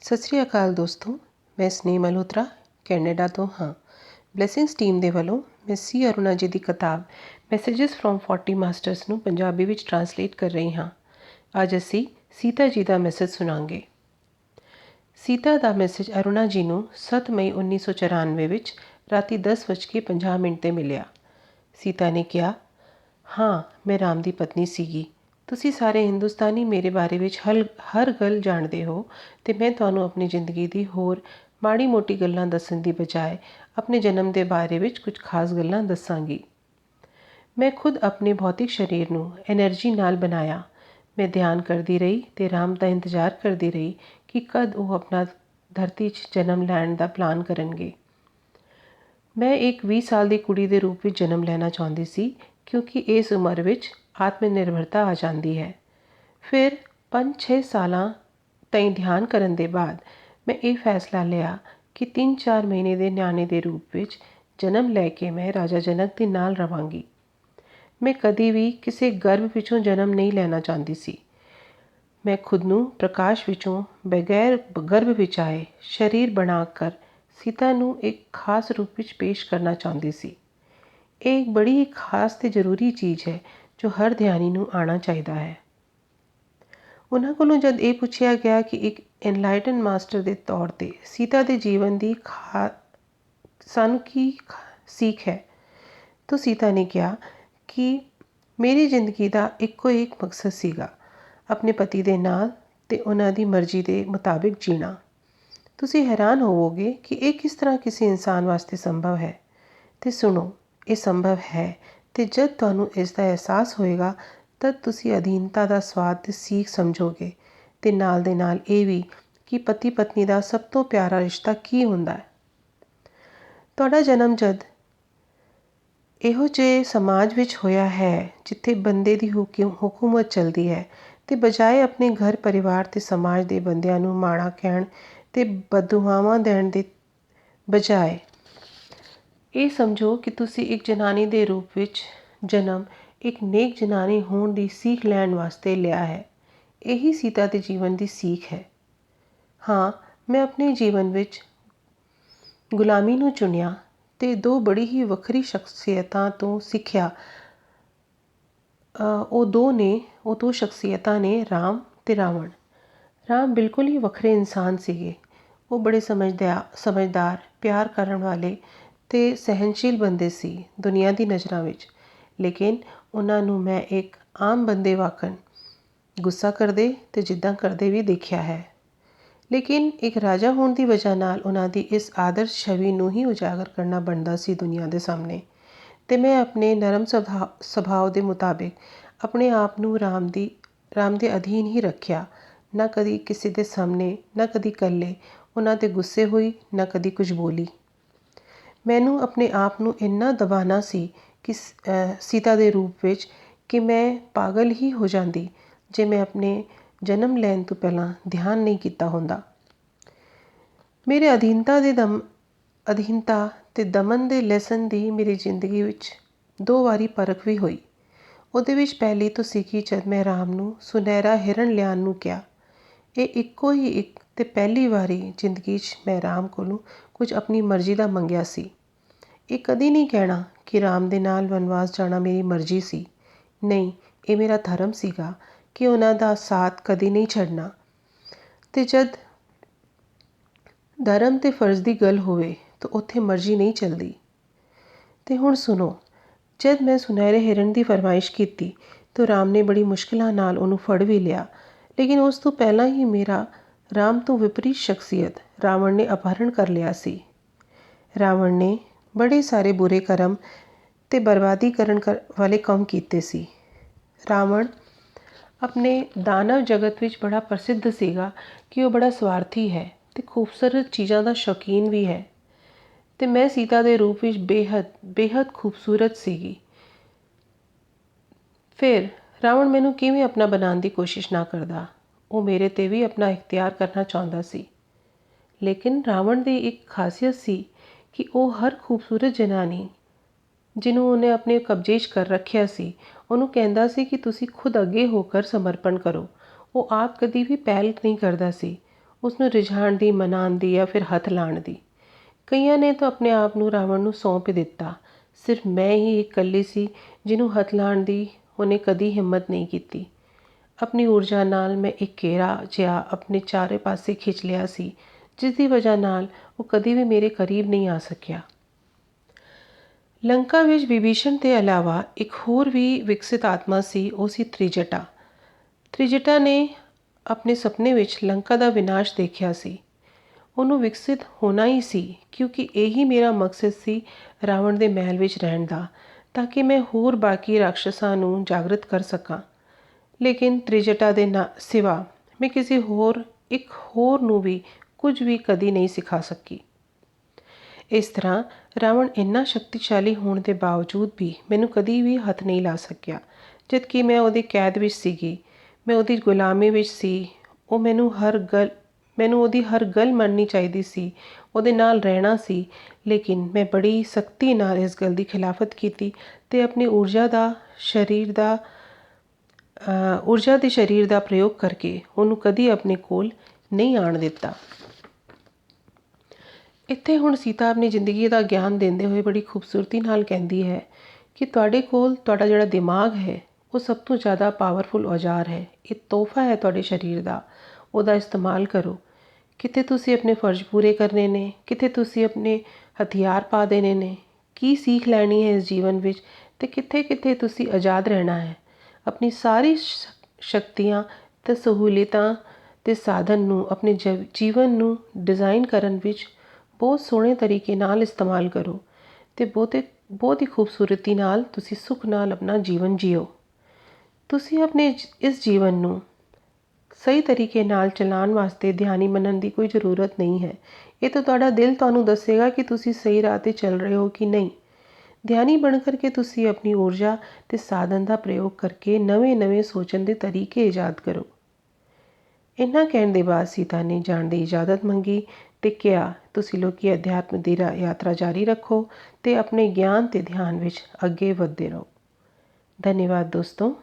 ਸਤਿ ਸ਼੍ਰੀ ਅਕਾਲ ਦੋਸਤੋ, ਮੈਂ ਸਨੇਹ ਮਲਹੋਤਰਾ ਕੈਨੇਡਾ ਤੋਂ ਹਾਂ। ਬਲੈਸਿੰਗਸ ਟੀਮ ਦੇ ਵੱਲੋਂ ਮੈਂ ਸੀ ਅਰੁਣਾ ਜੀ ਦੀ ਕਿਤਾਬ ਮੈਸੇजेस ਫਰੋਮ 40 ਮਾਸਟਰਸ ਨੂੰ ਪੰਜਾਬੀ ਵਿੱਚ ਟਰਾਂਸਲੇਟ ਕਰ ਰਹੀ ਹਾਂ। ਅੱਜ ਅਸੀਂ ਸੀਤਾ ਜੀ ਦਾ ਮੈਸੇਜ ਸੁਣਾਂਗੇ। ਸੀਤਾ ਦਾ ਮੈਸੇਜ ਅਰੁਣਾ ਜੀ ਨੂੰ 7 ਮਈ 1994 ਵਿੱਚ ਰਾਤੀ 10:50 'ਤੇ ਮਿਲਿਆ। ਸੀਤਾ ਨੇ ਕਿਹਾ, ਹਾਂ ਮੈਂ ਰਾਮ ਦੀ ਪਤਨੀ ਸੀਗੀ। ਤੁਸੀਂ ਸਾਰੇ ਹਿੰਦੁਸਤਾਨੀ ਮੇਰੇ ਬਾਰੇ ਵਿੱਚ ਹਰ ਗੱਲ ਜਾਣਦੇ ਹੋ ਅਤੇ ਮੈਂ ਤੁਹਾਨੂੰ ਆਪਣੀ ਜ਼ਿੰਦਗੀ ਦੀ ਹੋਰ ਮਾੜੀ ਮੋਟੀ ਗੱਲਾਂ ਦੱਸਣ ਦੀ ਬਜਾਏ ਆਪਣੇ ਜਨਮ ਦੇ ਬਾਰੇ ਵਿੱਚ ਕੁਝ ਖਾਸ ਗੱਲਾਂ ਦੱਸਾਂਗੀ। ਮੈਂ ਖੁਦ ਆਪਣੇ ਭੌਤਿਕ ਸਰੀਰ ਨੂੰ ਐਨਰਜੀ ਨਾਲ ਬਣਾਇਆ। ਮੈਂ ਧਿਆਨ ਕਰਦੀ ਰਹੀ ਅਤੇ ਰਾਮ ਦਾ ਇੰਤਜ਼ਾਰ ਕਰਦੀ ਰਹੀ ਕਿ ਕਦ ਉਹ ਆਪਣਾ ਧਰਤੀ 'ਚ ਜਨਮ ਲੈਣ ਦਾ ਪਲਾਨ ਕਰਨਗੇ। ਮੈਂ ਇੱਕ 20 ਸਾਲ ਦੀ ਕੁੜੀ ਦੇ ਰੂਪ ਵਿੱਚ ਜਨਮ ਲੈਣਾ ਚਾਹੁੰਦੀ ਸੀ, ਕਿਉਂਕਿ ਇਸ ਉਮਰ ਵਿੱਚ ਆਤਮ ਨਿਰਭਰਤਾ ਆ ਜਾਂਦੀ ਹੈ। ਫਿਰ 5-6 ਸਾਲਾਂ ਤਾਈਂ ਧਿਆਨ ਕਰਨ ਦੇ ਬਾਅਦ ਮੈਂ ਇਹ ਫੈਸਲਾ ਲਿਆ ਕਿ 3-4 ਮਹੀਨੇ ਦੇ ਨਿਆਣੇ ਦੇ ਰੂਪ ਵਿੱਚ ਜਨਮ ਲੈ ਕੇ ਮੈਂ ਰਾਜਾ ਜਨਕ ਦੇ ਨਾਲ ਰਵਾਂਗੀ। ਮੈਂ ਕਦੀ ਵੀ ਕਿਸੇ ਗਰਭ ਵਿੱਚੋਂ ਜਨਮ ਨਹੀਂ ਲੈਣਾ ਚਾਹੁੰਦੀ ਸੀ। ਮੈਂ ਖੁਦ ਨੂੰ ਪ੍ਰਕਾਸ਼ ਵਿੱਚੋਂ ਬਗੈਰ ਗਰਭ ਵਿੱਚ ਆਏ ਸਰੀਰ ਬਣਾ ਕਰ ਸੀਤਾ ਨੂੰ ਇੱਕ ਖਾਸ ਰੂਪ ਵਿੱਚ ਪੇਸ਼ ਕਰਨਾ ਚਾਹੁੰਦੀ ਸੀ। ਇਹ ਇੱਕ ਬੜੀ ਹੀ ਖਾਸ ਅਤੇ ਜ਼ਰੂਰੀ ਚੀਜ਼ ਹੈ ਜੋ ਹਰ ਧਿਆਨੀ ਨੂੰ ਆਉਣਾ ਚਾਹੀਦਾ ਹੈ। ਉਹਨਾਂ ਕੋਲੋਂ ਜਦ ਇਹ ਪੁੱਛਿਆ ਗਿਆ ਕਿ ਇੱਕ ਐਨਲਾਈਟਨ ਮਾਸਟਰ ਦੇ ਤੌਰ 'ਤੇ ਸੀਤਾ ਦੇ ਜੀਵਨ ਦੀ ਸਾਨੂੰ ਕੀ ਸੀਖ ਹੈ, ਤਾਂ ਸੀਤਾ ਨੇ ਕਿਹਾ ਕਿ ਮੇਰੀ ਜ਼ਿੰਦਗੀ ਦਾ ਇੱਕੋ ਇੱਕ ਮਕਸਦ ਸੀਗਾ, ਆਪਣੇ ਪਤੀ ਦੇ ਨਾਲ ਅਤੇ ਉਹਨਾਂ ਦੀ ਮਰਜ਼ੀ ਦੇ ਮੁਤਾਬਿਕ ਜੀਣਾ। ਤੁਸੀਂ ਹੈਰਾਨ ਹੋਵੋਗੇ ਕਿ ਇਹ ਕਿਸ ਤਰ੍ਹਾਂ ਕਿਸੇ ਇਨਸਾਨ ਵਾਸਤੇ ਸੰਭਵ ਹੈ। ਅਤੇ ਸੁਣੋ, ਇਹ ਸੰਭਵ ਹੈ ਅਤੇ ਜਦ ਤੁਹਾਨੂੰ ਇਸ ਦਾ ਅਹਿਸਾਸ ਹੋਏਗਾ ਤਦ ਤੁਸੀਂ ਅਧੀਨਤਾ ਦਾ ਸਵਾਦ ਅਤੇ ਸੀਖ ਸਮਝੋਗੇ ਅਤੇ ਨਾਲ ਦੇ ਨਾਲ ਇਹ ਵੀ ਕਿ ਪਤੀ ਪਤਨੀ ਦਾ ਸਭ ਤੋਂ ਪਿਆਰਾ ਰਿਸ਼ਤਾ ਕੀ ਹੁੰਦਾ ਹੈ। ਤੁਹਾਡਾ ਜਨਮ ਜਦ ਇਹੋ ਜਿਹੇ ਸਮਾਜ ਵਿੱਚ ਹੋਇਆ ਹੈ ਜਿੱਥੇ ਬੰਦੇ ਦੀ ਹਕੂਮਤ ਚੱਲਦੀ ਹੈ ਅਤੇ ਬਜਾਏ ਆਪਣੇ ਘਰ ਪਰਿਵਾਰ ਅਤੇ ਸਮਾਜ ਦੇ ਬੰਦਿਆਂ ਨੂੰ ਮਾੜਾ ਕਹਿਣ ਅਤੇ ਬਦਦੁਆਵਾਂ ਦੇਣ ਦੇ ਬਜਾਏ ਇਹ ਸਮਝੋ ਕਿ ਤੁਸੀਂ ਇੱਕ ਜਨਾਨੀ ਦੇ ਰੂਪ ਵਿੱਚ ਜਨਮ ਇੱਕ ਨੇਕ ਜਨਾਨੀ ਹੋਣ ਦੀ ਸੀਖ ਲੈਣ ਵਾਸਤੇ ਲਿਆ ਹੈ। ਇਹੀ ਸੀਤਾ ਦੇ ਜੀਵਨ ਦੀ ਸੀਖ ਹੈ। ਹਾਂ, ਮੈਂ ਆਪਣੇ ਜੀਵਨ ਵਿੱਚ ਗੁਲਾਮੀ ਨੂੰ ਚੁਣਿਆ ਅਤੇ ਦੋ ਬੜੀ ਹੀ ਵੱਖਰੀ ਸ਼ਖਸੀਅਤਾਂ ਤੋਂ ਸਿੱਖਿਆ। ਉਹ ਦੋ ਸ਼ਖਸੀਅਤਾਂ ਨੇ ਰਾਮ ਅਤੇ ਰਾਵਣ। ਰਾਮ ਬਿਲਕੁਲ ਹੀ ਵੱਖਰੇ ਇਨਸਾਨ ਸੀਗੇ। ਉਹ ਬੜੇ ਸਮਝਦਾਰ, ਪਿਆਰ ਕਰਨ ਵਾਲੇ ਅਤੇ ਸਹਿਨਸ਼ੀਲ ਬੰਦੇ ਸੀ ਦੁਨੀਆ ਦੀ ਨਜ਼ਰਾਂ ਵਿੱਚ। ਲੇਕਿਨ ਉਹਨਾਂ ਨੂੰ ਮੈਂ ਇੱਕ ਆਮ ਬੰਦੇ ਵਾਂਗ ਗੁੱਸਾ ਕਰਦੇ ਅਤੇ ਜਿੱਦਾਂ ਕਰਦੇ ਵੀ ਦੇਖਿਆ ਹੈ। ਲੇਕਿਨ ਇੱਕ ਰਾਜਾ ਹੋਣ ਦੀ ਵਜ੍ਹਾ ਨਾਲ ਉਹਨਾਂ ਦੀ ਇਸ ਆਦਰਸ਼ ਛਵੀ ਨੂੰ ਹੀ ਉਜਾਗਰ ਕਰਨਾ ਬਣਦਾ ਸੀ ਦੁਨੀਆ ਦੇ ਸਾਹਮਣੇ। ਅਤੇ ਮੈਂ ਆਪਣੇ ਨਰਮ ਸੁਭਾਅ ਦੇ ਮੁਤਾਬਿਕ ਆਪਣੇ ਆਪ ਨੂੰ ਰਾਮ ਦੇ ਅਧੀਨ ਹੀ ਰੱਖਿਆ। ਨਾ ਕਦੀ ਕਿਸੇ ਦੇ ਸਾਹਮਣੇ, ਨਾ ਕਦੀ ਇਕੱਲੇ ਉਹਨਾਂ 'ਤੇ ਗੁੱਸੇ ਹੋਈ, ਨਾ ਕਦੀ ਕੁਝ ਬੋਲੀ। ਮੈਨੂੰ ਆਪਣੇ ਆਪ ਨੂੰ ਇੰਨਾ ਦਬਾਉਣਾ ਸੀ ਕਿ ਸੀਤਾ ਦੇ ਰੂਪ ਵਿੱਚ ਕਿ ਮੈਂ ਪਾਗਲ ਹੀ ਹੋ ਜਾਂਦੀ ਜੇ ਮੈਂ ਆਪਣੇ ਜਨਮ ਲੈਣ ਤੋਂ ਪਹਿਲਾਂ ਧਿਆਨ ਨਹੀਂ ਕੀਤਾ ਹੁੰਦਾ। ਮੇਰੇ ਅਧੀਨਤਾ ਅਤੇ ਦਮਨ ਦੇ ਲੈਸਨ ਦੀ ਮੇਰੀ ਜ਼ਿੰਦਗੀ ਵਿੱਚ 2 ਵਾਰੀ ਪਰਖ ਵੀ ਹੋਈ। ਉਹਦੇ ਵਿੱਚ ਪਹਿਲੀ ਤੋਂ ਸੀਗੀ ਜਦ ਮੈਂ ਰਾਮ ਨੂੰ ਸੁਨਹਿਰਾ ਹਿਰਨ ਲਿਆਉਣ ਨੂੰ ਕਿਹਾ। ਇਹ ਇੱਕੋ ਹੀ ਇੱਕ ਅਤੇ ਪਹਿਲੀ ਵਾਰੀ ਜ਼ਿੰਦਗੀ 'ਚ ਮੈਂ ਰਾਮ ਕੋਲੋਂ ਕੁਝ ਆਪਣੀ ਮਰਜ਼ੀ ਦਾ ਮੰਗਿਆ ਸੀ। ਇਹ ਕਦੀ ਨਹੀਂ ਕਹਿਣਾ ਕਿ ਰਾਮ ਦੇ ਨਾਲ ਵਨਵਾਸ ਜਾਣਾ ਮੇਰੀ ਮਰਜ਼ੀ ਸੀ। ਨਹੀਂ, ਇਹ ਮੇਰਾ ਧਰਮ ਸੀਗਾ ਕਿ ਉਹਨਾਂ ਦਾ ਸਾਥ ਕਦੀ ਨਹੀਂ ਛੱਡਣਾ। ਅਤੇ ਜਦ ਧਰਮ ਅਤੇ ਫਰਜ਼ ਦੀ ਗੱਲ ਹੋਵੇ ਤਾਂ ਉੱਥੇ ਮਰਜ਼ੀ ਨਹੀਂ ਚੱਲਦੀ। ਅਤੇ ਹੁਣ ਸੁਣੋ, ਜਦ ਮੈਂ ਸੁਨਹਿਰੇ ਹਿਰਨ ਦੀ ਫਰਮਾਇਸ਼ ਕੀਤੀ ਤਾਂ ਰਾਮ ਨੇ ਬੜੀ ਮੁਸ਼ਕਿਲਾਂ ਨਾਲ ਉਹਨੂੰ ਫੜ ਵੀ ਲਿਆ। ਲੇਕਿਨ ਉਸ ਤੋਂ ਪਹਿਲਾਂ ਹੀ ਮੇਰਾ ਰਾਮ ਤੋਂ ਵਿਪਰੀਤ ਸ਼ਖਸੀਅਤ ਰਾਵਣ ਨੇ ਅਪਹਰਣ ਕਰ ਲਿਆ ਸੀ। ਰਾਵਣ ਨੇ ਬੜੇ ਸਾਰੇ ਬੁਰੇ ਕਰਮ ਅਤੇ ਬਰਬਾਦੀ ਕਰਨ ਵਾਲੇ ਕੰਮ ਕੀਤੇ ਸੀ। ਰਾਵਣ ਆਪਣੇ ਦਾਨਵ ਜਗਤ ਵਿੱਚ ਬੜਾ ਪ੍ਰਸਿੱਧ ਸੀਗਾ ਕਿ ਉਹ ਬੜਾ ਸਵਾਰਥੀ ਹੈ ਅਤੇ ਖੂਬਸੂਰਤ ਚੀਜ਼ਾਂ ਦਾ ਸ਼ੌਕੀਨ ਵੀ ਹੈ। ਅਤੇ ਮੈਂ ਸੀਤਾ ਦੇ ਰੂਪ ਵਿੱਚ ਬੇਹੱਦ ਖੂਬਸੂਰਤ ਸੀਗੀ। ਫਿਰ ਰਾਵਣ ਮੈਨੂੰ ਕਿਵੇਂ ਆਪਣਾ ਬਣਾਉਣ ਦੀ ਕੋਸ਼ਿਸ਼ ਨਾ ਕਰਦਾ। ਉਹ ਮੇਰੇ 'ਤੇ ਵੀ ਆਪਣਾ ਇਖਤਿਆਰ ਕਰਨਾ ਚਾਹੁੰਦਾ ਸੀ। ਲੇਕਿਨ ਰਾਵਣ ਦੀ ਇੱਕ ਖਾਸੀਅਤ ਸੀ ਕਿ ਉਹ ਹਰ ਖੂਬਸੂਰਤ ਜਨਾਨੀ ਜਿਹਨੂੰ ਉਹਨੇ ਆਪਣੇ ਕਬਜ਼ੇ 'ਚ ਕਰ ਰੱਖਿਆ ਸੀ, ਉਹਨੂੰ ਕਹਿੰਦਾ ਸੀ ਕਿ ਤੁਸੀਂ ਖੁਦ ਅੱਗੇ ਹੋ ਕਰ ਸਮਰਪਣ ਕਰੋ। ਉਹ ਆਪ ਕਦੀ ਵੀ ਪਹਿਲ ਨਹੀਂ ਕਰਦਾ ਸੀ। ਉਸ ਨੂੰ ਰਿਝਾਉਣ ਦੀ, ਮਨਾਉਣ ਦੀ ਜਾਂ ਫਿਰ ਹੱਥ ਲਾਉਣ ਦੀ। ਕਈਆਂ ਨੇ ਤਾਂ ਆਪਣੇ ਆਪ ਨੂੰ ਰਾਵਣ ਨੂੰ ਸੌਂਪ ਦਿੱਤਾ। ਸਿਰਫ ਮੈਂ ਹੀ ਇਕੱਲੀ ਸੀ ਜਿਹਨੂੰ ਹੱਥ ਲਾਉਣ ਦੀ ਉਹਨੇ ਕਦੀ ਹਿੰਮਤ ਨਹੀਂ ਕੀਤੀ। ਆਪਣੀ ਊਰਜਾ ਨਾਲ ਮੈਂ ਇੱਕ ਘੇਰਾ ਜਿਹਾ ਆਪਣੇ ਚਾਰੇ ਪਾਸੇ ਖਿੱਚ ਲਿਆ ਸੀ, ਜਿਸ ਦੀ ਵਜ੍ਹਾ ਨਾਲ ਉਹ ਕਦੀ ਵੀ ਮੇਰੇ ਕਰੀਬ ਨਹੀਂ ਆ ਸਕਿਆ। ਲੰਕਾ ਵਿੱਚ ਵਿਭੀਸ਼ਣ ਦੇ ਇਲਾਵਾ ਇੱਕ ਹੋਰ ਵੀ ਵਿਕਸਿਤ ਆਤਮਾ ਸੀ, ਉਹ ਸੀ ਤ੍ਰਿਜਟਾ। ਤ੍ਰਿਜਟਾ ਨੇ ਆਪਣੇ ਸੁਪਨੇ ਵਿੱਚ ਲੰਕਾ ਦਾ ਵਿਨਾਸ਼ ਦੇਖਿਆ ਸੀ। ਉਹਨੂੰ ਵਿਕਸਿਤ ਹੋਣਾ ਹੀ ਸੀ, ਕਿਉਂਕਿ ਇਹੀ ਮੇਰਾ ਮਕਸਦ ਸੀ ਰਾਵਣ ਦੇ ਮਹਿਲ ਵਿੱਚ ਰਹਿਣ ਦਾ, ਤਾਂ ਕਿ ਮੈਂ ਹੋਰ ਬਾਕੀ ਰਾਖਸ਼ਾਂ ਨੂੰ ਜਾਗਰਤ ਕਰ ਸਕਾਂ। ਲੇਕਿਨ ਤ੍ਰਿਜਟਾ ਦੇ ਸਿਵਾ ਮੈਂ ਕਿਸੇ ਇੱਕ ਹੋਰ ਨੂੰ ਵੀ ਕੁਝ ਵੀ ਕਦੀ ਨਹੀਂ ਸਿਖਾ ਸਕੀ। ਇਸ ਤਰ੍ਹਾਂ ਰਾਵਣ ਇੰਨਾ ਸ਼ਕਤੀਸ਼ਾਲੀ ਹੋਣ ਦੇ ਬਾਵਜੂਦ ਵੀ ਮੈਨੂੰ ਕਦੀ ਵੀ ਹੱਥ ਨਹੀਂ ਲਾ ਸਕਿਆ, ਜਦਕਿ ਮੈਂ ਉਹਦੀ ਕੈਦ ਵਿੱਚ ਸੀਗੀ, ਮੈਂ ਉਹਦੀ ਗੁਲਾਮੀ ਵਿੱਚ ਸੀ। ਉਹ ਮੈਨੂੰ ਉਹਦੀ ਹਰ ਗੱਲ ਮੰਨਣੀ ਚਾਹੀਦੀ ਸੀ, ਉਹਦੇ ਨਾਲ ਰਹਿਣਾ ਸੀ। ਲੇਕਿਨ ਮੈਂ ਬੜੀ ਸਖਤੀ ਨਾਲ ਇਸ ਗੱਲ ਦੀ ਖਿਲਾਫਤ ਕੀਤੀ ਅਤੇ ਆਪਣੀ ਊਰਜਾ ਦੇ ਸਰੀਰ ਦਾ ਪ੍ਰਯੋਗ ਕਰਕੇ ਉਹਨੂੰ ਕਦੀ ਆਪਣੇ ਕੋਲ ਨਹੀਂ ਆਉਣ ਦਿੱਤਾ। ਇੱਥੇ ਹੁਣ ਸੀਤਾ ਆਪਣੀ ਜ਼ਿੰਦਗੀ ਦਾ ਗਿਆਨ ਦਿੰਦੇ ਹੋਏ ਬੜੀ ਖੂਬਸੂਰਤੀ ਨਾਲ ਕਹਿੰਦੀ ਹੈ ਕਿ ਤੁਹਾਡੇ ਕੋਲ ਤੁਹਾਡਾ ਜਿਹੜਾ ਦਿਮਾਗ ਹੈ ਉਹ ਸਭ ਤੋਂ ਜ਼ਿਆਦਾ ਪਾਵਰਫੁਲ ਔਜ਼ਾਰ ਹੈ। ਇਹ ਤੋਹਫਾ ਹੈ ਤੁਹਾਡੇ ਸਰੀਰ ਦਾ, ਉਹਦਾ ਇਸਤੇਮਾਲ ਕਰੋ। ਕਿਤੇ ਤੁਸੀਂ ਆਪਣੇ ਫਰਜ਼ ਪੂਰੇ ਕਰਨੇ ਨੇ, ਕਿਤੇ ਤੁਸੀਂ ਆਪਣੇ ਹਥਿਆਰ ਪਾ ਦੇਣੇ ਨੇ। ਕੀ ਸੀਖ ਲੈਣੀ ਹੈ ਇਸ ਜੀਵਨ ਵਿੱਚ, ਅਤੇ ਕਿੱਥੇ ਕਿੱਥੇ ਤੁਸੀਂ ਆਜ਼ਾਦ ਰਹਿਣਾ ਹੈ। ਆਪਣੀ ਸਾਰੀ ਸ਼ਕਤੀਆਂ ਅਤੇ ਸਹੂਲਤਾਂ ਦੇ ਸਾਧਨ ਨੂੰ ਆਪਣੇ ਜੀਵਨ ਨੂੰ ਡਿਜ਼ਾਈਨ ਕਰਨ ਵਿੱਚ ਬਹੁਤ ਸੋਹਣੇ ਤਰੀਕੇ ਨਾਲ ਇਸਤੇਮਾਲ ਕਰੋ ਅਤੇ ਬਹੁਤ ਹੀ ਖੂਬਸੂਰਤੀ ਨਾਲ ਤੁਸੀਂ ਸੁੱਖ ਨਾਲ ਆਪਣਾ ਜੀਵਨ ਜੀਓ। ਤੁਸੀਂ ਆਪਣੇ ਇਸ ਜੀਵਨ ਨੂੰ ਸਹੀ ਤਰੀਕੇ ਨਾਲ ਚਲਾਉਣ ਵਾਸਤੇ ਧਿਆਨੀ ਬਣਨ ਦੀ ਕੋਈ ਜ਼ਰੂਰਤ ਨਹੀਂ ਹੈ। ਇਹ ਤਾਂ ਤੁਹਾਡਾ ਦਿਲ ਤੁਹਾਨੂੰ ਦੱਸੇਗਾ ਕਿ ਤੁਸੀਂ ਸਹੀ ਰਾਹ 'ਤੇ ਚੱਲ ਰਹੇ ਹੋ ਕਿ ਨਹੀਂ। ਧਿਆਨੀ ਬਣ ਕਰਕੇ ਤੁਸੀਂ ਆਪਣੀ ਊਰਜਾ ਅਤੇ ਸਾਧਨ ਦਾ ਪ੍ਰਯੋਗ ਕਰਕੇ ਨਵੇਂ ਸੋਚਣ ਦੇ ਤਰੀਕੇ ਈਜਾਦ ਕਰੋ। ਇੰਨਾ ਕਹਿਣ ਦੇ ਬਾਅਦ ਸੀਤਾ ਨੇ ਜਾਣ ਦੀ ਇਜਾਜ਼ਤ ਮੰਗੀ ਅਤੇ ਕਿਹਾ, ਤੁਸੀਂ ਲੋਕੀ ਅਧਿਆਤਮ ਦੀ ਯਾਤਰਾ ਜਾਰੀ ਰੱਖੋ ਅਤੇ ਆਪਣੇ ਗਿਆਨ ਅਤੇ ਧਿਆਨ ਵਿੱਚ ਅੱਗੇ ਵੱਧਦੇ ਰਹੋ। ਧੰਨਵਾਦ ਦੋਸਤੋ।